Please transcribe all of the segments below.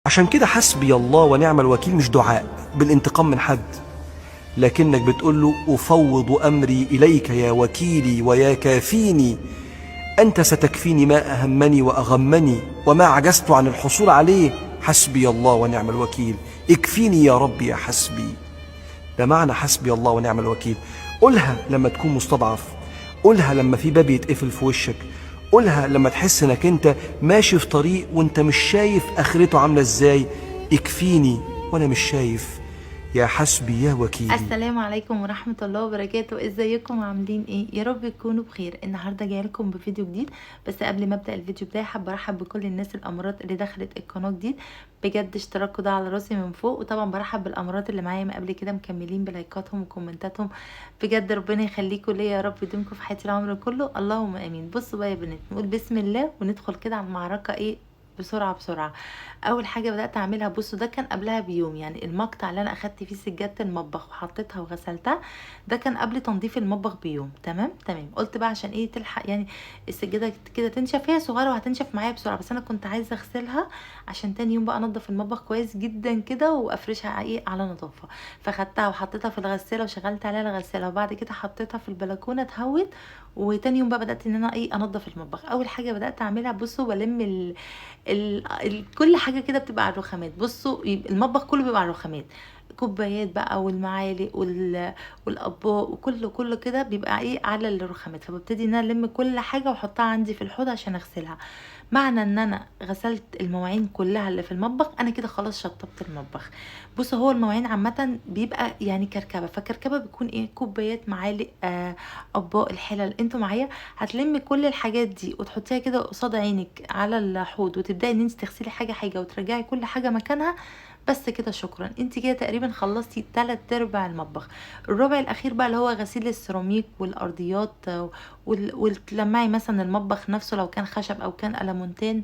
عشان كده حسبي الله ونعم الوكيل مش دعاء بالانتقام من حد، لكنك بتقول له أفوض أمري إليك يا وكيلي ويا كافيني، أنت ستكفيني ما أهمني وأغمني وما عجزت عن الحصول عليه. حسبي الله ونعم الوكيل، اكفيني يا رب يا حسبي. ده معنى حسبي الله ونعم الوكيل. قولها لما تكون مستضعف، قولها لما في باب يتقفل في وشك، قولها لما تحس انك انت ماشي في طريق وانت مش شايف اخرته عامله ازاي. اكفيني وانا مش شايف، يا حسبي يا وكيلي. السلام عليكم ورحمة الله وبركاته. ازيكم عاملين ايه؟ يا رب تكونوا بخير. النهارده جايه لكم بفيديو جديد، بس قبل ما ابدا الفيديو بتاعي حابه ارحب بكل الناس الامارات اللي دخلت القناه جديد. بجد اشتراكوا ده على راسي من فوق، وطبعا برحب بالامارات اللي معايا من قبل كده مكملين بلايكاتهم وكومنتاتهم. بجد ربنا يخليكم ليا يا رب، يديمكم في حياتي العمر كله، اللهم امين. بصوا بقى يا بنات، نقول بسم الله وندخل كده على المعركه ايه بسرعه بسرعه. اول حاجه بدات اعملها، بصوا ده كان قبلها بيوم، يعني المقطع اللي انا اخدت فيه سجاده المطبخ وحطيتها وغسلتها ده كان قبل تنظيف المطبخ بيوم. تمام. قلت بقى عشان ايه تلحق يعني السجاده كده تنشف، هي صغيره وهتنشف معايا بسرعه، بس انا كنت عايزه اغسلها عشان تاني يوم بقى انضف المطبخ كويس جدا كده وافرشها ايه على نظافه. فخدتها وحطيتها في الغساله وشغلت عليها الغساله، وبعد كده حطيتها في البلكونه تهوت. وتاني يوم بقى بدات ان انا ايه انضف المطبخ. اول حاجه بدات اعملها، بصوا بلم كل حاجه كده بتبقى على الرخامات. بصوا المطبخ كله بيبقى على الرخامات، كوبايات بقى والمعالق والاطباق وكله كده بيبقى ايه على الرخامات. فببتدي ان انا الم كل حاجه واحطها عندي في الحوض عشان اغسلها. معنى ان انا غسلت المواعين كلها اللي في المطبخ، انا كده خلاص شطبت المطبخ. بصوا هو المواعين عامه بيبقى يعني كركبه، فكركبه بيكون ايه كوبايات معالق اطباق الحلل. انتوا معايا؟ هتلمي كل الحاجات دي وتحطيها كده قصاد عينك على الحوض، وتبداي ان انت تغسلي حاجه حاجه وترجعي كل حاجه مكانها. بس كده شكرا، انت كده تقريبا خلصتي 3/4 المطبخ. الربع الاخير بقى اللي هو غسيل السيراميك والارضيات، وتلمعي مثلا المطبخ نفسه لو كان خشب او كان ألمونتان.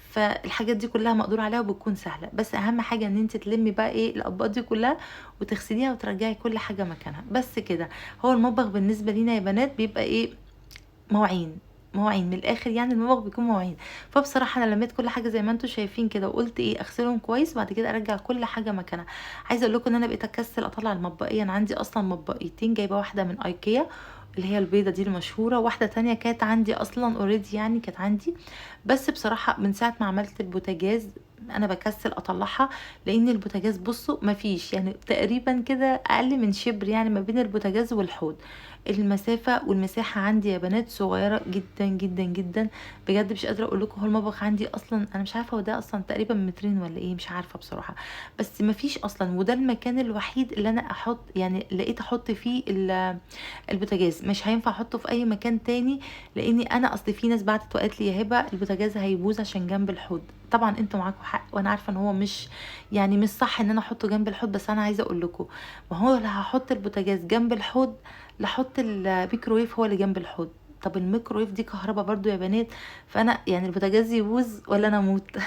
فالحاجات دي كلها مقدور عليها وبتكون سهله، بس اهم حاجه ان انت تلمي بقى ايه الاطباق دي كلها وتغسليها وترجعي كل حاجه مكانها. بس كده. هو المطبخ بالنسبه لينا يا بنات بيبقى ايه مواعين من الاخر، يعني المطبخ بيكون مواعين. فبصراحه انا لميت كل حاجه زي ما انتم شايفين كده، وقلت ايه اغسلهم كويس وبعد كده ارجع كل حاجه مكانها. عايزه اقول لكم ان انا بقيت اكسل اطلع المطبقيه. انا عندي اصلا مطبقيتين، جايبه واحده من ايكيا اللي هي البيضه دي المشهوره، واحده تانية كانت عندي اصلا اوريدي، يعني كانت عندي. بس بصراحه من ساعه ما عملت البوتاجاز انا بكسل اطلعها، لان البوتاجاز بصوا مفيش يعني تقريبا كده اقل من شبر يعني ما بين البوتاجاز والحوض. المسافه والمساحه عندي يا بنات صغيره جدا جدا جدا. بجد مش قادره اقول لكم، هو المطبخ عندي اصلا انا مش عارفه هو ده اصلا تقريبا مترين ولا ايه، مش عارفه بصراحه. بس مفيش اصلا، وده المكان الوحيد اللي انا احط يعني لقيت احط فيه البوتاجاز. مش هينفع احطه في اي مكان تاني، لاني انا اصل في ناس بعتت وقالت لي يا هبه البوتاجاز هيبوظ عشان جنب الحوض. طبعا انتوا معاكم حق، وانا عارفه ان هو مش يعني مش صح ان انا احطه جنب الحوض، بس انا عايزه اقول لكم ما هو لا هحط البوتاجاز جنب الحوض لاحط الميكروويف هو اللي جنب الحوض. طب الميكروويف دي كهرباء برضو يا بنات، فانا يعني البوتاجاز يبوظ ولا انا اموت؟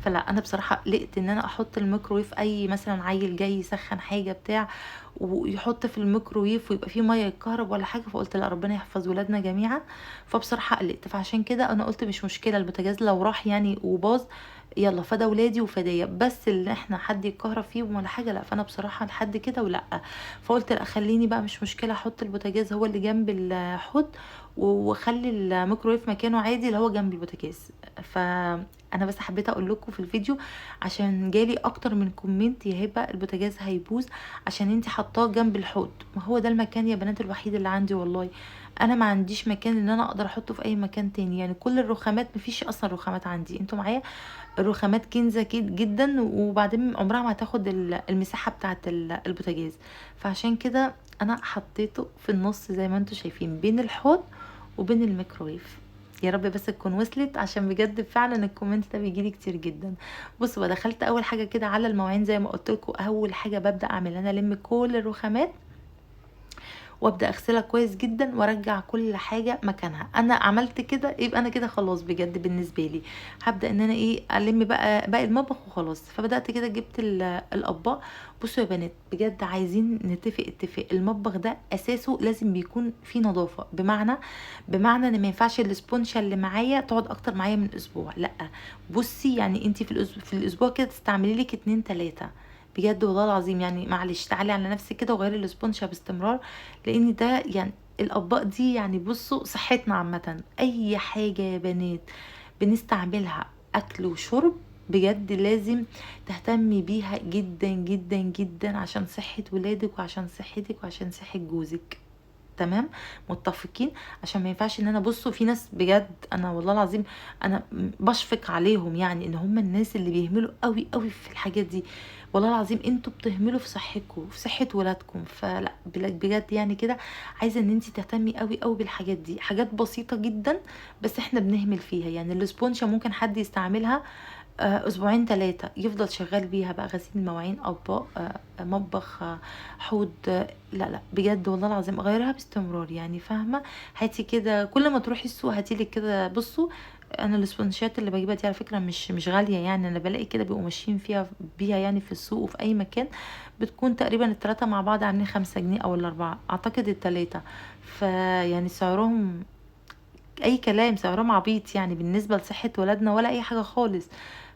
فلا انا بصراحه لقيت ان انا احط الميكروويف، اي مثلا عيل جاي يسخن حاجه بتاع ويحط في الميكروويف ويبقى فيه ميه يتكهرب ولا حاجه، فقلت لا ربنا يحفظ ولادنا جميعا. فبصراحه قلقت، فعشان كده انا قلت مش مشكله البوتاجاز لو راح يعني وباظ، يلا فدا ولادي وفدايا، بس اللي احنا حد يتكهرب فيهم ولا حاجه لا. فانا بصراحه لحد كده ولا، فقلت لا خليني بقى مش مشكله احط البوتاجاز هو اللي جنب الحوض، واخلي الميكرويف مكانه عادي اللي هو جنب البوتاجاز. فانا بس حبيت اقول لكم في الفيديو عشان جالي اكتر من كومنت يا هبه البوتاجاز هيبوظ عشان انتي حطاه جنب الحوض. ما هو ده المكان يا بنات الوحيد اللي عندي والله. انا ما عنديش مكان ان انا اقدر احطه في اي مكان تاني، يعني كل الرخامات مفيش اصلا رخامات عندي. انتوا معايا؟ الرخامات كنزة جدا، وبعدين عمرها ما هتاخد المساحة بتاعة البوتاجاز. فعشان كده انا حطيته في النص زي ما انتوا شايفين بين الحوض وبين الميكرويف. يا رب بس تكون وصلت، عشان بجد فعلا الكومنت ده بيجيلي كتير جدا. بصوا بقى، دخلت اول حاجه كده على المواعين زي ما قلت لكم. اول حاجه ببدا اعمل انا الم كل الرخامات وابدا اغسلها كويس جدا وارجع كل حاجه مكانها. انا عملت كده يبقى انا كده خلاص بجد بالنسبه لي. هبدا ان انا ايه الم بقى باقي المطبخ وخلاص. فبدات كده جبت الاطباق. بصوا يا بنات بجد عايزين نتفق اتفاق، المطبخ ده اساسه لازم بيكون فيه نظافه، بمعنى ان ما ينفعش الاسبونشه اللي معايا تقعد اكتر معايا من اسبوع، لا. بصي يعني انت في الاسبوع كده تستعملي لك 2 3 بجد والله العظيم. يعني معلش تعالي على نفسك كده وغيري الاسبونشه باستمرار، لان ده يعني الاطباق دي يعني بصوا صحتنا عامه. اي حاجه يا بنات بنستعملها اكل وشرب بجد لازم تهتمي بيها جدا جدا جدا، عشان صحة ولادك وعشان صحتك وعشان صحة جوزك. تمام، متفقين؟ عشان ما ينفعش ان انا بصوا في ناس بجد انا والله العظيم انا بشفق عليهم، يعني ان هم الناس اللي بيهملوا قوي قوي في الحاجات دي. والله العظيم انتوا بتهملوا في صحتكم وفي صحة ولادكم. فلا بجد يعني كده عايزه ان انت تهتمي قوي قوي بالحاجات دي. حاجات بسيطه جدا بس احنا بنهمل فيها. يعني الاسبونشا ممكن حد يستعملها اسبوعين 3 يفضل شغال بيها بقى، غسيل مواعين، اطباق، مطبخ، حوض، لا لا بجد والله العظيم غيرها باستمرار. يعني فاهمه؟ هاتي كده كل ما تروحي السوق هاتيلك كده. بصوا انا الاسبونشات اللي بجيبها دي على فكره مش غاليه، يعني انا بلاقي كده بيبقوا ماشيين بيها يعني في السوق وفي اي مكان. بتكون تقريبا الثلاثه مع بعض عاملين 5 جنيه او الاربعه، اعتقد الثلاثه. فيعني سعرهم اي كلام، سعرهم عبيط يعني بالنسبه لصحه ولادنا ولا اي حاجه خالص.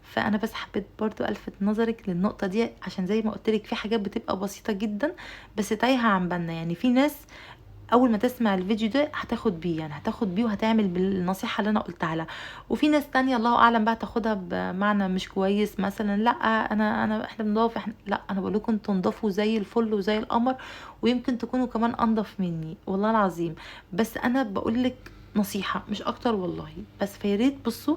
فانا بس حبيت برضو الفت نظرك للنقطه دي، عشان زي ما قلت لك في حاجات بتبقى بسيطه جدا بس تايهه عن بالنا. يعني في ناس اول ما تسمع الفيديو ده هتاخد بيه، يعني هتاخد بيه وهتعمل بالنصيحه اللي انا قلتها لها. وفي ناس تانية الله اعلم بقى تاخدها بمعنى مش كويس، مثلا لا احنا بنضاف، احنا لا، انا بقول لكم تنضفوا زي الفل وزي القمر، ويمكن تكونوا كمان انضف مني والله العظيم. بس انا بقول لك نصيحه مش اكتر والله. بس فياريت بصوا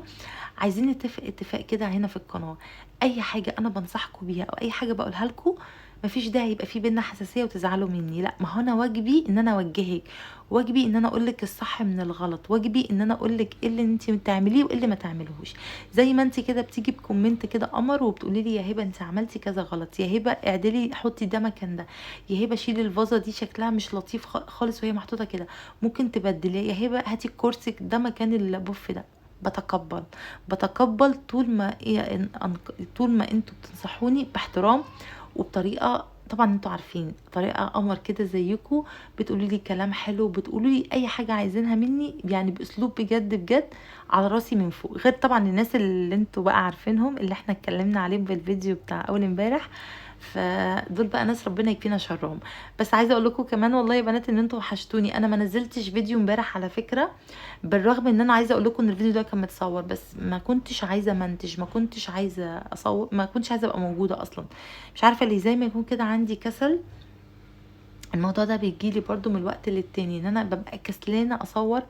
عايزين نتفق اتفاق كده هنا في القناه. اي حاجه انا بنصحكم بيها او اي حاجه بقولها لكم مفيش داعي يبقى في بينا حساسيه وتزعلوا مني، لا. ما هو انا واجبي ان انا اوجهك، واجبي ان انا اقول لك الصح من الغلط، واجبي ان انا اقول لك ايه اللي انت بتعمليه وايه اللي ما تعملهوش. زي ما انت كده بتيجي بكومنت كده قمر وبتقولي لي يا هبه انت عملتي كذا غلط، يا هبه اعدلي حطي ده مكان ده، يا هبه شيلي الفازه دي شكلها مش لطيف خالص وهي محطوطه كده ممكن تبدليها، يا هبه هاتي الكرسي ده مكان البوف ده. بتقبل طول ما طول ما انتوا بتنصحوني باحترام وبطريقه طبعا انتوا عارفين طريقه قمر كده زيكم، بتقولوا لي كلام حلو، بتقولوا لي اي حاجه عايزينها مني يعني باسلوب بجد بجد على راسي من فوق. غير طبعا الناس اللي انتوا بقى عارفينهم اللي احنا اتكلمنا عليهم في الفيديو بتاع اول امبارح، فدول بقى ناس ربنا يكفينا شرهم. بس عايزه اقول لكم كمان والله يا بنات ان انتوا وحشتوني. انا ما نزلتش فيديو امبارح على فكره، بالرغم ان انا عايزه اقول لكم ان الفيديو ده كان متصور، بس ما كنتش عايزه منتج، ما كنتش عايزه اصور، ما كنتش عايزه ابقى موجوده اصلا. مش عارفه ليه، زي ما يكون كده عندي كسل. الموضوع ده بيجيلي برضو من الوقت للتاني، ان انا ببقى كسلانه اصور،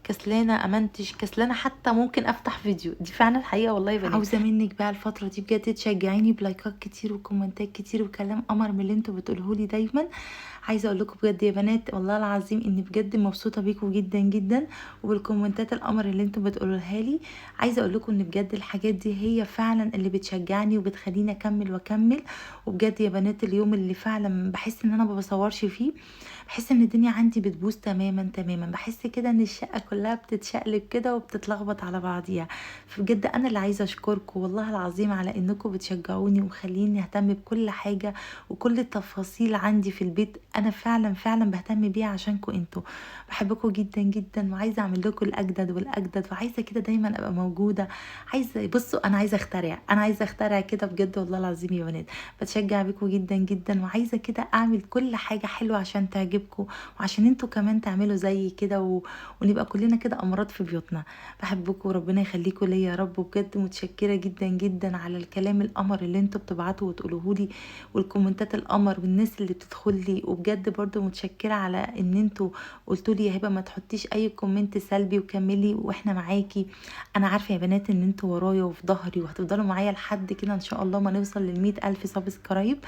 كسلانه امنتج، كسلانه حتى ممكن افتح فيديو. دي فعلا الحقيقه والله يا بنات. عاوزه منك بقى الفتره دي بجد تشجعيني بلايكات كتير وكومنتات كتير وكلام قمر من اللي انتوا بتقوله لي دايما. عايزه اقول لكم بجد يا بنات والله العظيم اني بجد مبسوطه بيكم جدا جدا وبالكومنتات القمر اللي انتوا بتقولوها لي. عايزه اقول لكم ان بجد الحاجات دي هي فعلا اللي بتشجعني وبتخليني اكمل واكمل. وبجد يا بنات اليوم اللي فعلا بحس ان انا ما بصورش فيه بحس ان الدنيا عندي بتبوظ تماما تماما، بحس كده ان الشقه كلها بتتشقلب كده وبتتلخبط على بعضيها. فبجد انا اللي عايزه اشكركم والله العظيم على انكم بتشجعوني ومخليني اهتم بكل حاجه وكل التفاصيل عندي في البيت. انا فعلا فعلا بهتم بيها عشانكم انتوا، بحبكم جدا جدا وعايزه اعمل لكم الاجدد والاجدد، وعايزه كده دايما ابقى موجوده. عايزه بصوا انا عايزه اخترع كده بجد والله العظيم يا بنات. بتشجع بيكم جدا جدا وعايزه كده اعمل كل حاجه حلوه عشان تعجبكم وعشان انتوا كمان تعملوا زي كده ونبقى كلنا كده امراض في بيوتنا. بحبكم وربنا يخليكم ليا يا رب، وبجد متشكره جدا جدا على الكلام القمر اللي انتوا بتبعتوا وتقولوه لي والكومنتات القمر والناس اللي بتدخل لي. وبجد برضو متشكره على ان انتوا قلتوا لي يا هبه ما تحطيش اي كومنت سلبي وكملي واحنا معاكي. انا عارفه يا بنات ان انتوا ورايا وفي ظهري وهتفضلوا معايا لحد كده ان شاء الله ما نوصل ل100,000 سبسكرايب.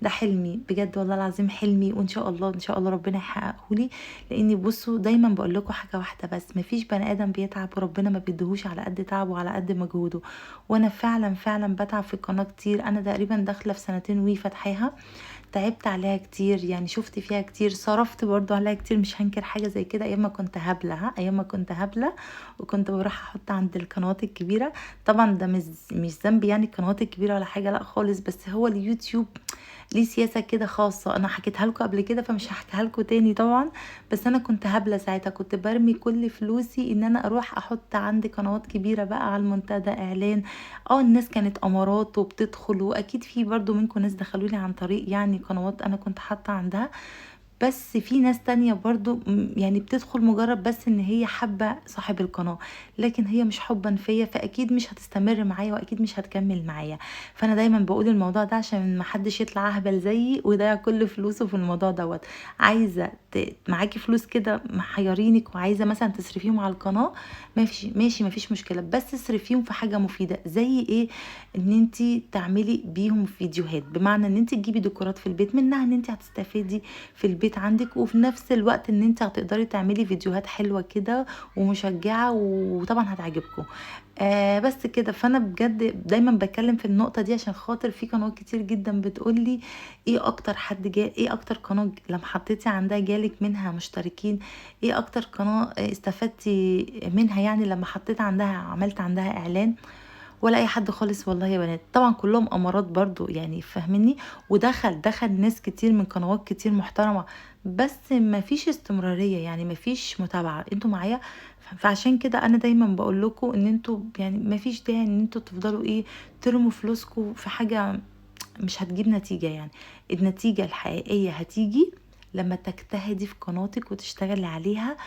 ده حلمي بجد والله العظيم حلمي، وان شاء الله ان شاء الله ربنا يحققه لي. لاني بصوا دايما بقول لكم حاجه واحده بس، مفيش بني ادم بيتعب وربنا ما بيديهوش على قد تعبه وعلى قد مجهوده. وانا فعلا فعلا بتعب في القناه كتير، انا تقريبا داخله في 2 سنين فاتحاها تعبت عليها كتير، يعني شفت فيها كتير، صرفت برضو عليها كتير، مش هنكر حاجة زي كده. ايام ما كنت هبلة، ايام ما كنت هبلة وكنت بروح احط عند القنوات الكبيرة. طبعا ده مش ذنبي يعني القنوات الكبيرة ولا حاجة، لا خالص، بس هو اليوتيوب ليه سياسة كده خاصة. انا حكيتها لكم قبل كده فمش هحكيها لكم تاني طبعا. بس انا كنت هبلة ساعتها، كنت برمي كل فلوسي ان انا اروح احط عندي قنوات كبيرة بقى على المنتدى اعلان. الناس كانت امارات وبتدخل، واكيد في برضو منكم ناس دخلوا لي عن طريق يعني قنوات انا كنت حاطة عندها. بس في ناس تانية برضو يعني بتدخل مجرد بس ان هي حابة صاحب القناة، لكن هي مش حبا فيا، فاكيد مش هتستمر معايا واكيد مش هتكمل معايا. فانا دايما بقول الموضوع ده عشان ما حدش يطلع اهبل زيي ويضيع كل فلوسه في الموضوع دوت. عايزة معاكي فلوس كده محيرينك وعايزة مثلا تصرفيهم على القناة، ماشي ماشي مفيش مشكلة، بس اصرفيهم في حاجة مفيدة. زي ايه؟ ان انتي تعملي بيهم فيديوهات، بمعنى ان انتي تجيبي ديكورات في البيت منها، ان انتي هتستفيدي في البيت عندك، وفي نفس الوقت ان انت هتقدري تعملي فيديوهات حلوة كده ومشجعة، وطبعا هتعجبكم. بس كده. فانا بجد دايما بتكلم في النقطة دي عشان خاطر في قنوات كتير جدا بتقولي ايه اكتر ايه اكتر قناة لما حطيتي عندها جالك منها مشتركين، ايه اكتر قناة استفدتي منها يعني لما حطيت عندها عملت عندها اعلان. ولا اي حد خالص والله يا بنات، طبعا كلهم امارات برضو يعني فاهميني. دخل ناس كتير من قنوات كتير محترمة، بس ما فيش استمرارية، يعني ما فيش متابعة. انتوا معايا؟ فعشان كده انا دايما بقول لكم ان انتوا يعني ما فيش داعي ان انتوا تفضلوا ترموا فلوسكم في حاجة مش هتجيب نتيجة. يعني النتيجة الحقيقية هتيجي لما تجتهدي في قناتك وتشتغلي عليها.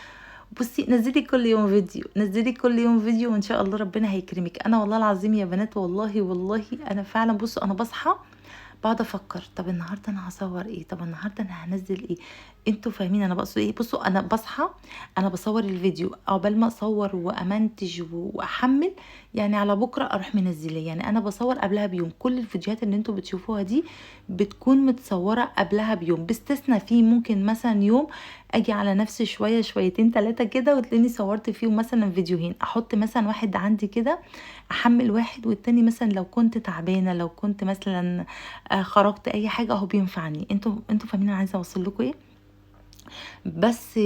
بصي، نزلي كل يوم فيديو، نزلي كل يوم فيديو، وان شاء الله ربنا هيكرمك. انا والله العظيم يا بنات، والله انا فعلا، بصوا انا بصحى بقعد افكر، طب النهارده انا هصور ايه، طب النهارده انا هنزل ايه. انتوا فاهمين انا بقصد ايه؟ بصوا انا بصحى، انا بصور الفيديو عقبال ما اصور وامنتج واحمل، يعني على بكره اروح منزله. يعني انا بصور قبلها بيوم، كل الفيديوهات اللي انتوا بتشوفوها دي بتكون متصوره قبلها بيوم، باستثناء فيه ممكن مثلا يوم اجي على نفسي شويه شويتين 3 كده وتلاقيني صورت فيهم مثلا فيديوهين، احط مثلا واحد عندي كده احمل واحد، والتاني مثلا لو كنت تعبانه، لو كنت مثلا خرجت اي حاجه اهو بينفعني. انتوا فاهمين انا عايزه اوصل لكم ايه؟ بس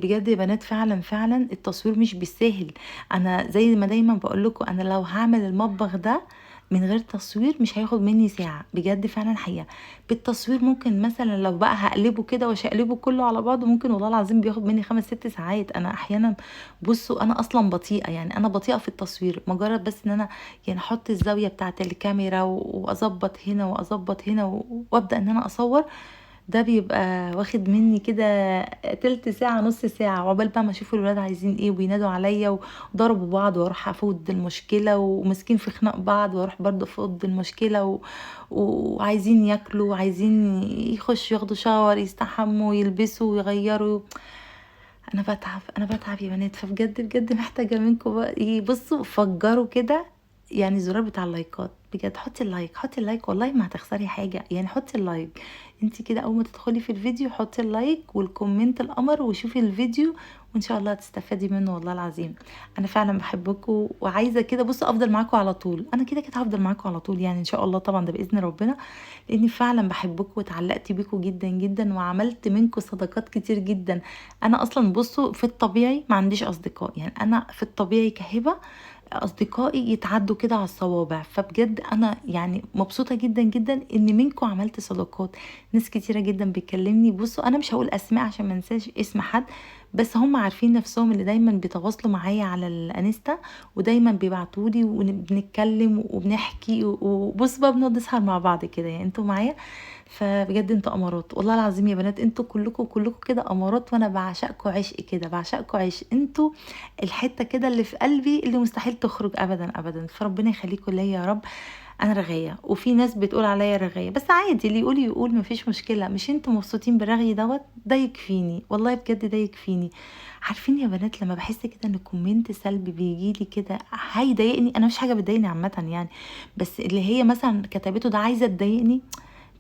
بجد يا بنات، فعلا التصوير مش بالساهل. انا زي ما دايما بقول لكم، انا لو هعمل المطبخ ده من غير تصوير مش هياخد مني ساعة، بجد فعلا حقيقة. بالتصوير ممكن مثلا لو بقى هقلبه كده واشقلبه كله على بعضه، ممكن والله العظيم بياخد مني 5 6 ساعات. انا احيانا، بصوا انا اصلا بطيئة، يعني انا بطيئة في التصوير، مجرد بس ان انا يعني احط الزاوية بتاعة الكاميرا واظبط هنا واظبط هنا وابدأ ان انا اصور، ده بيبقى واخد مني كده تلت ساعة نص ساعة، عقبال بقى ما اشوف الولاد عايزين ايه وبينادوا عليا وضربوا بعض، واروح افض المشكلة، ومسكين في خناق بعض واروح برضو افض المشكلة وعايزين ياكلوا وعايزين يخشوا ياخدوا شاور يستحموا يلبسوا ويغيروا. انا بتعب يا بنات. فبجد محتاجة منكم بقى بصوا فجروا كده، يعني الزرار بتاع اللايكات، بجد حطي اللايك، حطي اللايك، والله ما هتخسري حاجة. يعني حطي اللايك، انت كده اول ما تدخلي في الفيديو حطي اللايك والكومنت القمر وشوفي الفيديو، وان شاء الله هتستفادي منه والله العظيم. انا فعلا بحبكم وعايزه كده بصوا افضل معاكم على طول، انا كده هفضل معاكم على طول يعني ان شاء الله، طبعا ده باذن ربنا، لاني فعلا بحبكم واتعلقت بيكم جدا جدا وعملت منكم صداقات كتير جدا. انا اصلا بصوا في الطبيعي ما عنديش اصدقاء، يعني انا في الطبيعي كهبه اصدقائي يتعدوا كده على الصوابع. فبجد انا يعني مبسوطه جدا جدا ان منكم عملت صداقات. ناس كتيره جدا بتكلمني، بصوا انا مش هقول اسماء عشان ما انساش اسم حد، بس هم عارفين نفسهم اللي دايما بيتواصلوا معايا على الانستا ودايما بيبعتولي وبنتكلم وبنحكي، وبص بقى بنقعد نسهر مع بعض كده. يعني انتوا معايا، فبجد انتوا امارات والله العظيم يا بنات، انتوا كلكم كده امارات، وانا بعشقكم عشق كده، بعشقكم عشق. انتوا الحته كده اللي في قلبي اللي مستحيل تخرج ابدا ابدا، فربنا يخليكم ليا يا رب. انا رغايه، وفي ناس بتقول عليا رغايه، بس عادي اللي يقول مفيش مشكله. مش انتوا مبسوطين برغي دوت؟ ده يكفيني والله بجد، ده يكفيني. عارفين يا بنات لما بحس كده ان كومنت سلبي بيجيلي كده هيضايقني، انا مش حاجه بتضايقني عامه يعني، بس اللي هي مثلا كتبته ده عايزه تضايقني،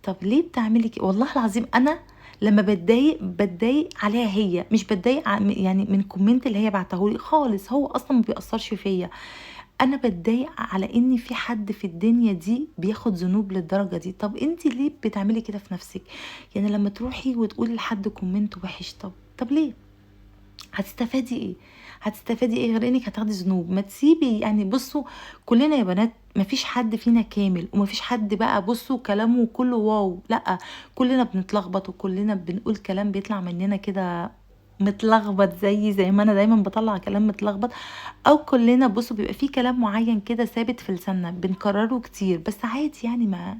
طب ليه بتعملي كده؟ والله العظيم انا لما بتضايق عليها هي، مش بتضايق يعني من كومنت اللي هي بعتهولي خالص، هو اصلا ما بيأثرش فيا. انا بتضايق على ان في حد في الدنيا دي بياخد ذنوب للدرجه دي. طب انت ليه بتعملي كده في نفسك؟ يعني لما تروحي وتقولي لحد كومنت وحش، طب ليه؟ هتستفادي ايه؟ هتستفادي ايه غير انك هتاخدي ذنوب؟ ما تسيبي يعني. بصوا كلنا يا بنات مفيش حد فينا كامل، ومفيش حد بقى بصوا كلامه كله واو، لا، كلنا بنتلخبط وكلنا بنقول كلام بيطلع مننا كده متلخبط، زي ما انا دايما بطلع كلام متلخبط. او كلنا بصوا بيبقى في كلام معين كده ثابت في لساننا بنكرره كتير، بس عادي يعني،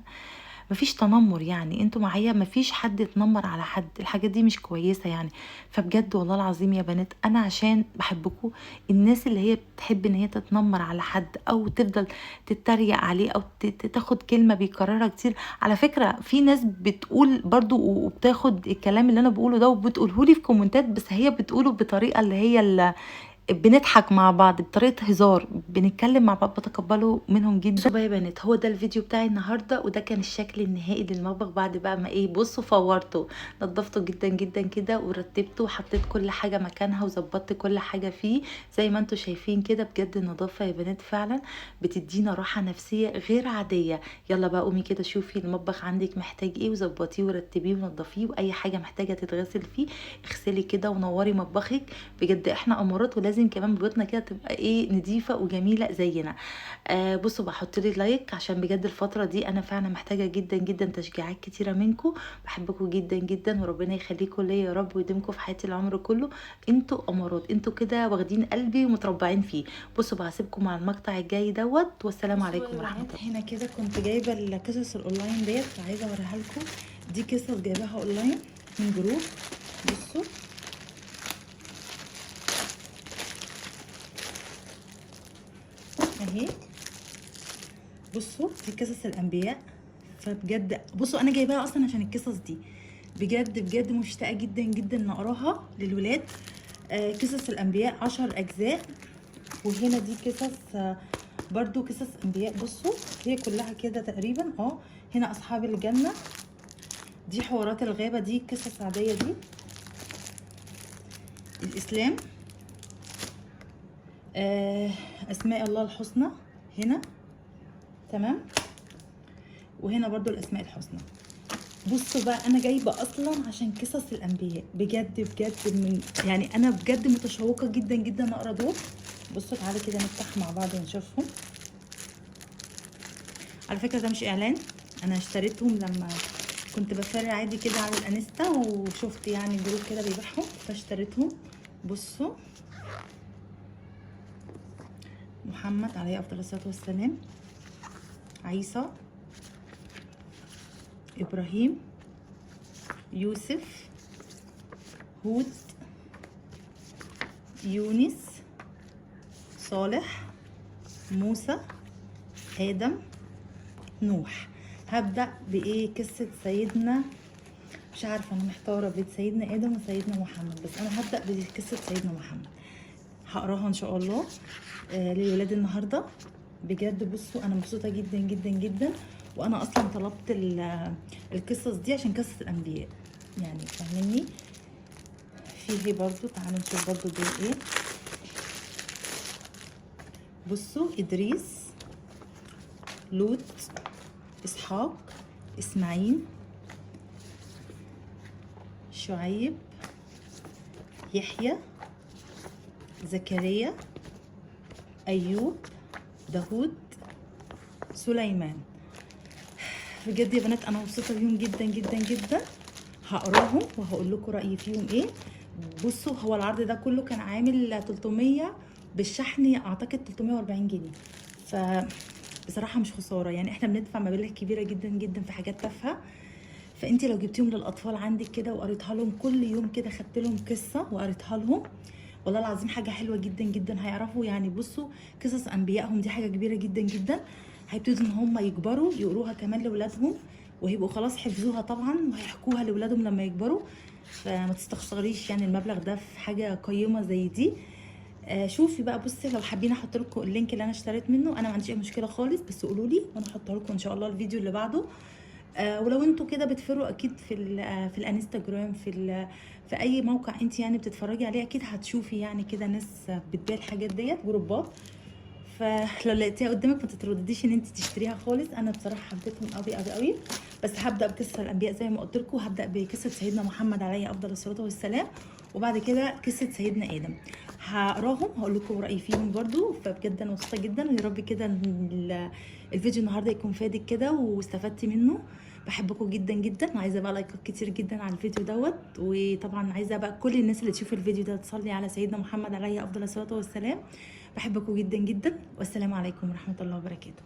مفيش تنمر يعني، انتوا معايا؟ مفيش حد يتنمر على حد، الحاجات دي مش كويسه يعني. فبجد والله العظيم يا بنات انا عشان بحبكم، الناس اللي هي بتحب ان هي تتنمر على حد او تفضل تتريق عليه او تاخد كلمه بيكررها كتير. على فكره في ناس بتقول برضو وبتاخد الكلام اللي انا بقوله ده وبتقوله لي في كومنتات، بس هي بتقوله بطريقه اللي هي بنضحك مع بعض بطريقة هزار، بنتكلم مع بعض، بتقبله منهم جدا. بصوا بقى يا بنات، هو ده الفيديو بتاعي النهارده، وده كان الشكل النهائي للمطبخ بعد بقى ما ايه، بصوا فورته، نضفته جدا جدا كده ورتبته وحطيت كل حاجه مكانها وظبطت كل حاجه فيه زي ما انتم شايفين كده. بجد النظافه يا بنات فعلا بتدينا راحه نفسيه غير عاديه. يلا بقى قومي كده شوفي المطبخ عندك محتاج ايه وظبطيه ورتبيه ونضفيه، واي حاجه محتاجه تتغسل فيه اغسلي كده ونوري مطبخك. بجد احنا امارات ولازم كمان بيوتنا كده تبقى ايه، نظيفه وجميله زينا. بصوا بحط لي لايك عشان بجد الفتره دي انا فعلا محتاجه جدا جدا تشجيعات كتيره منكم. بحبكم جدا جدا وربنا يخليكم ليا يا رب ويديمكم في حياتي العمر كله. انتوا امارات، انتوا كده واخدين قلبي ومتربعين فيه. بصوا بقى هسيبكم مع المقطع الجاي دوت، والسلام عليكم ورحمه الله. هنا كده كنت جايبه القصص الاونلاين ديت، فعايزه اوريها لكم. دي قصص جايباها اونلاين من جروب. بصوا اهي، بصوا دي قصص الانبياء. فبجد بصوا انا جايباها اصلا عشان القصص دي، بجد بجد مشتاقه جدا جدا نقراها للولاد. قصص الانبياء 10 اجزاء. وهنا دي قصص برضو قصص انبياء. بصوا هي كلها كده تقريبا. هنا اصحاب الجنه، دي حوارات الغابه، دي قصص عاديه. دي الاسلام، اسماء الله الحسنى هنا، تمام. وهنا برضو الاسماء الحسنى. بصوا بقى انا جايبه اصلا عشان قصص الانبياء، بجد بجد من يعني انا بجد متشوقه جدا جدا اقرا دول. بصوا تعالوا كده نفتح مع بعض ونشوفهم. على فكره ده مش اعلان، انا اشتريتهم لما كنت بسرع عادي كده على الانستا وشفت يعني جروب كده بيبيعهم فاشتريتهم. بصوا محمد عليه افضل الصلاه والسلام، عيسى، ابراهيم، يوسف، هود، يونس، صالح، موسى، ادم، نوح. هبدأ بايه؟ قصة سيدنا، مش عارفة انا محتارة بين سيدنا ادم وسيدنا محمد، بس انا هبدأ بقصة سيدنا محمد. هقراها ان شاء الله للولاد النهاردة. بجد بصوا انا مبسوطة جدا جدا جدا، وانا اصلا طلبت القصص دي عشان قصة الانبياء يعني، فاهميني؟ فيه برضو تعالوا نشوف برضو دول ايه. بصوا ادريس، لوط، اسحاق، اسماعيل، شعيب، يحيى، زكريا، ايوب، داود، سليمان. بجد يا بنات انا مبسوطه بيهم جدا جدا جدا. هقراهم وهقول لكم رايي فيهم ايه. بصوا هو العرض ده كله كان عامل 300 بالشحن اعتقد 340 جنيه، ف بصراحه مش خساره يعني، احنا بندفع مبالغ كبيره جدا جدا في حاجات تافهه. فانت لو جبتيهم للاطفال عندك كده وقريتها لهم كل يوم كده، خدت لهم قصه وقريتها لهم، والله العظيم حاجه حلوه جدا جدا. هيعرفوا يعني بصوا قصص انبيائهم دي حاجه كبيره جدا جدا. هيبتدوا ان هم يكبروا يقروها كمان لاولادهم، وهيبقوا خلاص حفظوها طبعا وهيحكوها لاولادهم لما يكبروا. فما تستخسريش يعني المبلغ ده في حاجه قيمه زي دي. شوفي بقى، بصي لو حابين احط لكم اللينك اللي انا اشتريت منه، انا ما عنديش اي مشكله خالص، بس قولوا لي وانا احطه لكم ان شاء الله الفيديو اللي بعده. ولو انتوا كده بتفروا اكيد في الانستجرام، في اي موقع انت يعني بتتفرجي عليه، اكيد هتشوفي يعني كده ناس بتبيع الحاجات ديت، جروبات. فلو لقيتيها قدامك ما تتردديش ان انت تشتريها خالص. انا بصراحه حبيتهم قوي قوي قوي. بس هبدا بقصه الانبياء زي ما قلت لكم، هبدا بقصه سيدنا محمد عليه افضل الصلاه والسلام، وبعد كده قصه سيدنا ادم. هقراهم هقول لكم رايي فيهم برضو. فبجد انا مبسوطه جدا، ويا رب كده الفيديو النهارده يكون فادك كده واستفدتي منه. بحبكم جدا جدا، وعايزه بقى لايكات كتير جدا على الفيديو دوت. وطبعا عايزه بقى كل الناس اللي تشوف الفيديو ده تصلي على سيدنا محمد عليه افضل الصلاه والسلام. بحبكم جدا جدا، والسلام عليكم ورحمه الله وبركاته.